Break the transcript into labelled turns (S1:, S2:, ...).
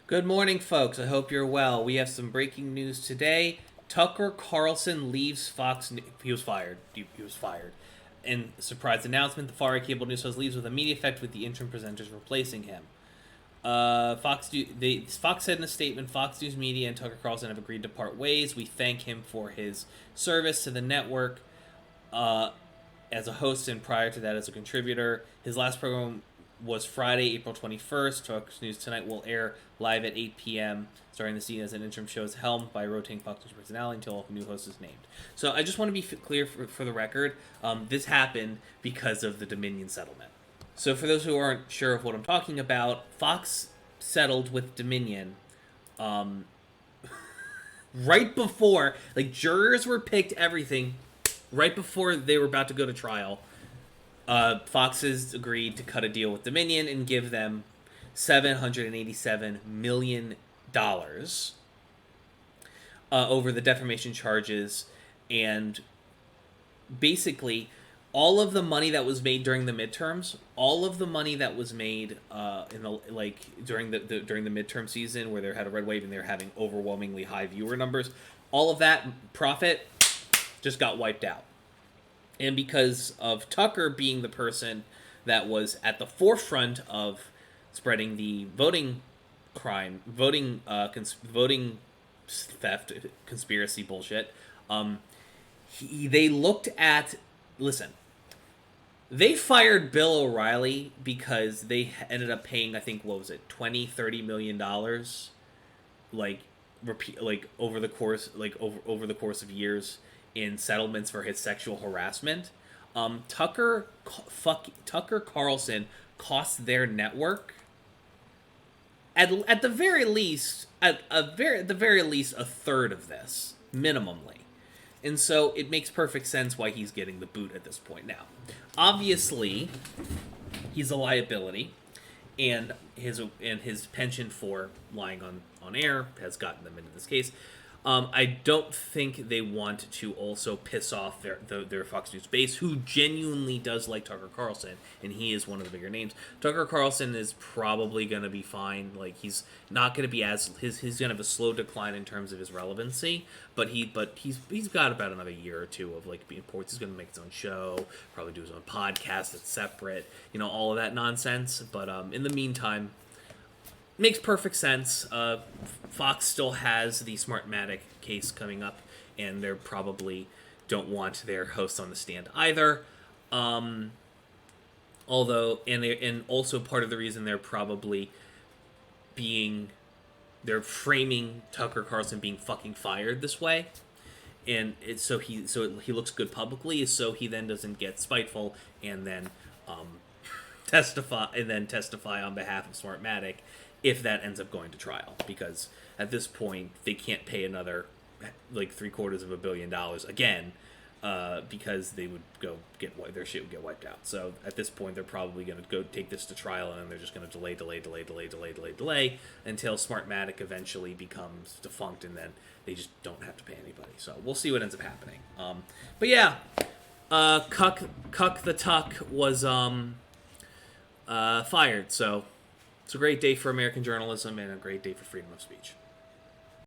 S1: Good morning, folks. I hope you're well. We have some breaking news today. Tucker Carlson leaves Fox. He was fired. He was fired. In a surprise announcement, the far-right cable news host leaves with immediate effect, with the interim presenters replacing him. Fox said in a statement, Fox News Media and Tucker Carlson have agreed to part ways. We thank him for his service to the network as a host and prior to that as a contributor. His last program was Friday, April 21st. Fox News Tonight will air live at 8 p.m. starting the scene as an interim show is helmed by rotating Fox News personality until a new host is named. So I just want to be clear for the record. This happened because of the Dominion settlement. So for those who aren't sure of what I'm talking about, Fox settled with Dominion right before, like, jurors were picked, everything, right before they were about to go to trial. Fox has agreed to cut a deal with Dominion and give them $787 million over the defamation charges, and basically all of the money that was made during the midterms, all of the money that was made during the midterm season where they had a red wave and they were having overwhelmingly high viewer numbers, all of that profit just got wiped out. And because of Tucker being the person that was at the forefront of spreading the voting theft, conspiracy bullshit, they looked at, listen, they fired Bill O'Reilly because they ended up paying, I think, what was it, $20-30 million, over the course of years, in settlements for his sexual harassment. Tucker Carlson cost their network at the very least a third of this, minimally. And so it makes perfect sense why he's getting the boot at this point now. Obviously, he's a liability, and his penchant for lying on air has gotten them into this case. I don't think they want to also piss off their Fox News base, who genuinely does like Tucker Carlson, and he is one of the bigger names. Tucker Carlson is probably going to be fine. Like, he's not going to be he's going to have a slow decline in terms of his relevancy, but he's got about another year or two of, like, being ports. He's going to make his own show, probably do his own podcast that's separate, all of that nonsense. But in the meantime, makes perfect sense. Fox still has the Smartmatic case coming up, and they probably don't want their hosts on the stand either. Although, and also part of the reason they're probably they're framing Tucker Carlson being fucking fired this way, and so he looks good publicly, so he then doesn't get spiteful and then testify on behalf of Smartmatic if that ends up going to trial, because at this point they can't pay another $750 million again, because they would go their shit would get wiped out. So at this point they're probably going to go take this to trial, and then they're just going to delay until Smartmatic eventually becomes defunct, and then they just don't have to pay anybody. So we'll see what ends up happening. But yeah, Cuck the Tuck was fired. So it's a great day for American journalism and a great day for freedom of speech.